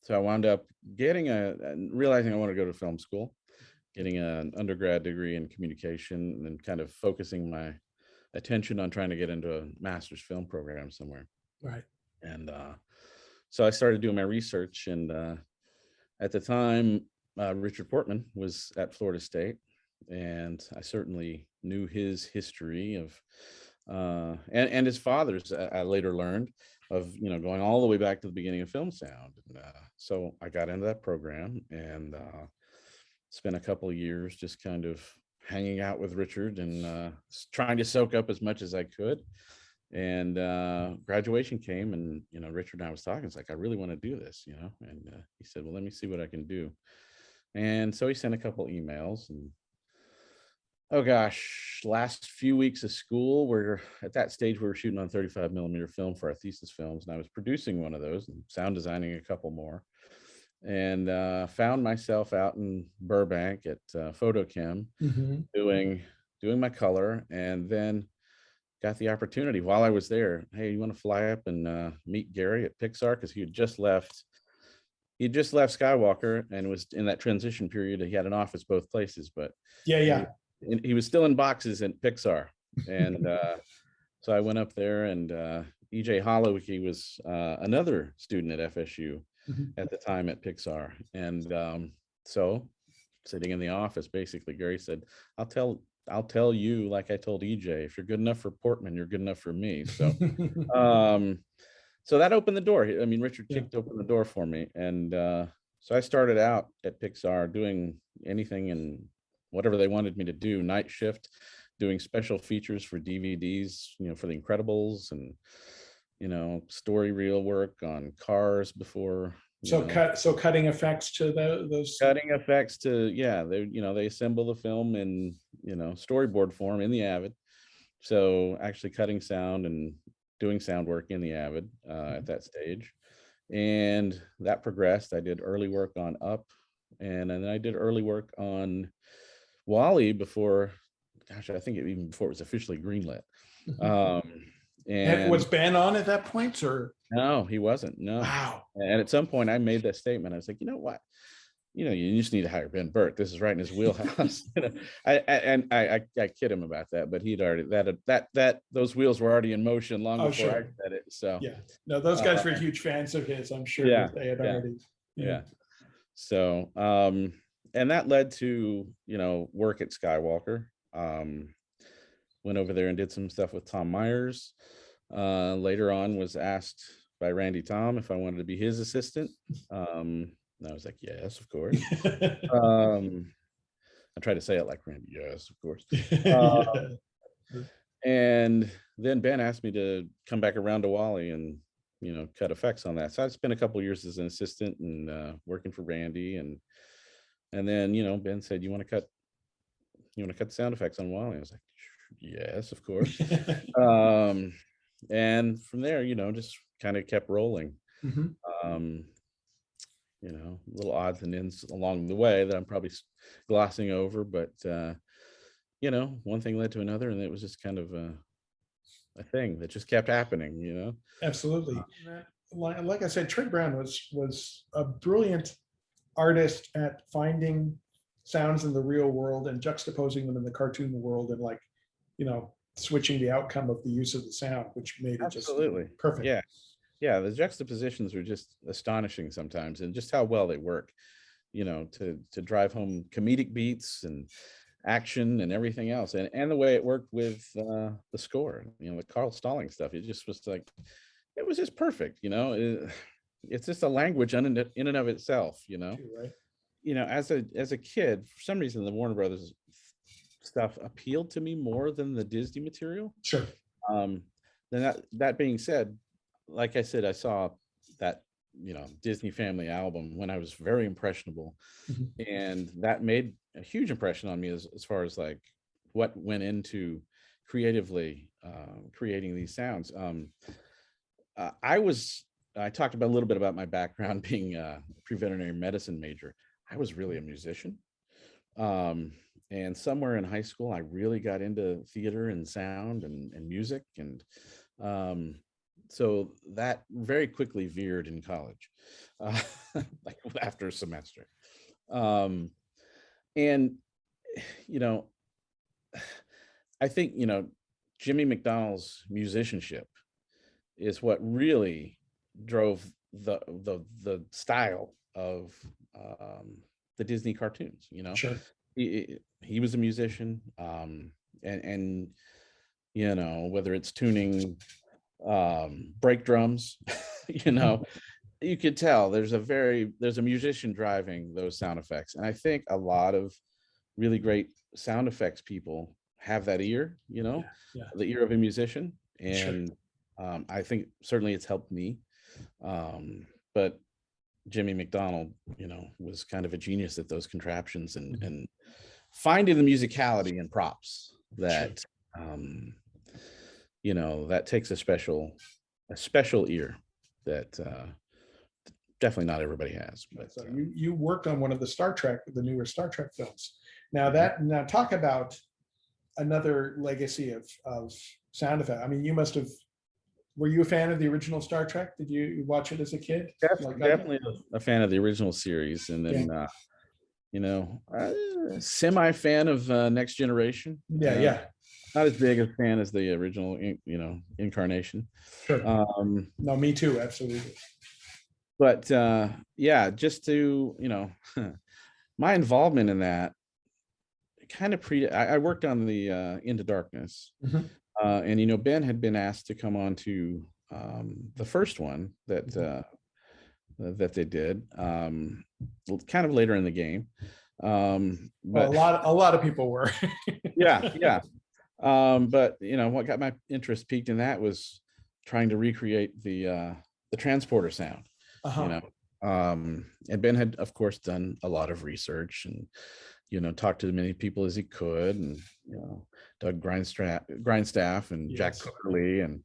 So I wound up realizing I wanted to go to film school, getting an undergrad degree in communication, and then kind of focusing my attention on trying to get into a master's film program somewhere. Right. And so I started doing my research, and at the time, Richard Portman was at Florida State, and I certainly knew his history of, and his father's. I later learned of, going all the way back to the beginning of film sound. And, so I got into that program and spent a couple of years just kind of hanging out with Richard and trying to soak up as much as I could. And graduation came, and Richard and I was talking. It's like, I really want to do this, and he said, well, let me see what I can do. And so he sent a couple emails, and oh gosh, last few weeks of school, we're at that stage we were shooting on 35 millimeter film for our thesis films, and I was producing one of those and sound designing a couple more, and found myself out in Burbank at Photochem doing my color, and then got the opportunity while I was there. Hey, you want to fly up and meet Gary at Pixar? Because he had just left Skywalker and was in that transition period. He had an office both places, but he was still in boxes at Pixar. And so I went up there, and EJ Holloway was another student at FSU at the time at Pixar. And so sitting in the office, basically Gary said, I'll tell you, like I told EJ, if you're good enough for Portman, you're good enough for me. So so that opened the door. I mean, Richard kicked open the door for me. And so I started out at Pixar doing anything and whatever they wanted me to do. Night shift, doing special features for DVDs, for The Incredibles, and story reel work on Cars before. Cutting effects to those cutting effects to they assemble the film in storyboard form in the Avid. So actually cutting sound and doing sound work in the Avid at that stage, and that progressed. I did early work on Up, and then I did early work on Wall-E before, gosh, I think even before it was officially greenlit. And was Ben on at that point, or? No, he wasn't. No. Wow. And at some point I made that statement. I was like, you know what? You just need to hire Ben Burtt. This is right in his wheelhouse. I kid him about that, but he'd already those wheels were already in motion long before I said it. So yeah, no, those guys were huge fans of his. I'm sure they had already. Yeah. So and that led to work at Skywalker. Went over there and did some stuff with Tom Myers. Later on was asked by Randy Tom if I wanted to be his assistant. And I was like, yes, of course. I tried to say it like Randy, yes, of course. And then Ben asked me to come back around to Wall-E and cut effects on that. So I spent a couple of years as an assistant and working for Randy, and then Ben said, you want to cut the sound effects on Wall-E? I was like, yes, of course. And from there, just kind of kept rolling. Little odds and ends along the way that I'm probably glossing over, but one thing led to another, and it was just kind of a thing that just kept happening. Absolutely. Like I said, Treg Brown was a brilliant artist at finding sounds in the real world and juxtaposing them in the cartoon world, and switching the outcome of the use of the sound, which made it just perfect. Yeah, the juxtapositions were just astonishing sometimes, and just how well they work, to drive home comedic beats and action and everything else, and the way it worked with the score, the Carl Stalling stuff. It just was like, it was just perfect. It's just a language in and of itself. Right. As a kid, for some reason, the Warner Brothers stuff appealed to me more than the Disney material. Sure. Then that being said, like I said, I saw that Disney Family album when I was very impressionable, and that made a huge impression on me as far as like what went into creatively creating these sounds. I talked about a little bit about my background being a pre-veterinary medicine major. I was really a musician, and somewhere in high school I really got into theater and sound and music, and so that very quickly veered in college, uh, like after a semester. Um, and you know, I think Jimmy McDonald's musicianship is what really drove the style of the Disney cartoons. Sure. He was a musician, and whether it's tuning brake drums, you could tell there's a musician driving those sound effects. And I think a lot of really great sound effects people have that ear, Yeah. the ear of a musician. Sure. And I think certainly it's helped me. But Jimmy McDonald, was kind of a genius at those contraptions and finding the musicality and props that, that takes a special ear that definitely not everybody has. But So you worked on one of the newer Star Trek films. Now talk about another legacy of sound effect. I mean, were you a fan of the original Star Trek? Did you watch it as a kid? Definitely a fan of the original series, and then semi fan of Next Generation. Yeah. Not as big a fan as the original, incarnation. Sure. No, me too. Absolutely. But yeah, just to my involvement in that kind of I worked on the Into Darkness. Mhm. And Ben had been asked to come on to the first one that that they did, kind of later in the game. But well, a lot of people were. yeah. But what got my interest peaked in that was trying to recreate the transporter sound. Uh-huh. And Ben had, of course, done a lot of research and talked to as many people as he could, and Doug Grindstaff and Yes. Jack Cookerly, and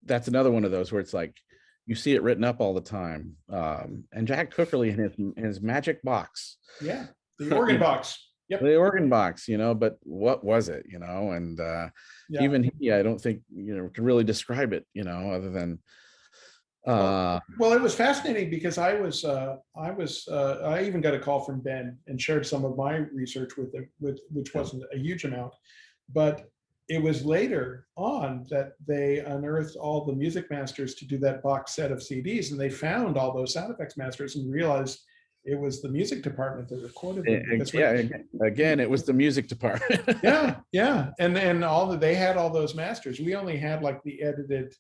that's another one of those where it's like you see it written up all the time. And Jack Cookerly in his magic box, Yeah, the organ box. Yep. the organ box, but what was it, and Yeah. even he, I don't think could really describe it, other than well, it was fascinating because I even got a call from Ben and shared some of my research with him, which wasn't a huge amount, but it was later on that they unearthed all the music masters to do that box set of CDs, and they found all those sound effects masters and realized it was the music department that recorded them. Again, it was the music department. yeah, and they had all those masters. We only had like the edited,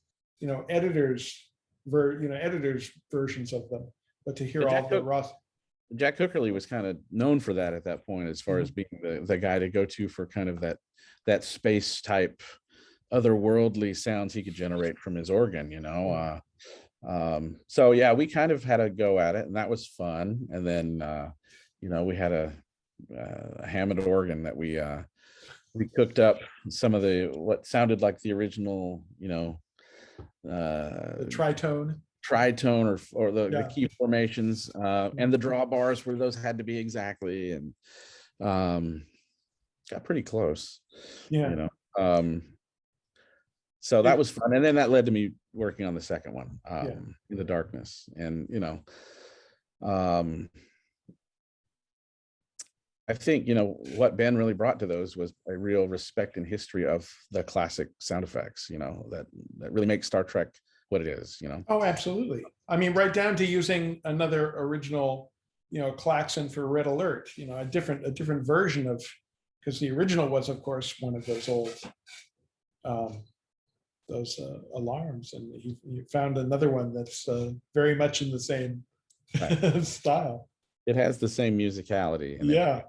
editors versions of them, but to hear all the raw. Jack Cookerly was kind of known for that at that point, as far as being the guy to go to for kind of that space type otherworldly sounds he could generate from his organ, so yeah, we kind of had a go at it, and that was fun. And then we had a Hammond organ that we cooked up some of what sounded like the original, the tritone or the key formations, and the drawbars where those had to be exactly, and got pretty close. So that was fun, and then that led to me working on the second one, In the Darkness. And I think what Ben really brought to those was a real respect and history of the classic sound effects, that really makes Star Trek what it is. Oh, absolutely. I mean, right down to using another original klaxon for Red Alert, a different version of, because the original was, of course, one of those old alarms, and he found another one that's very much in the same style. It has the same musicality. Yeah.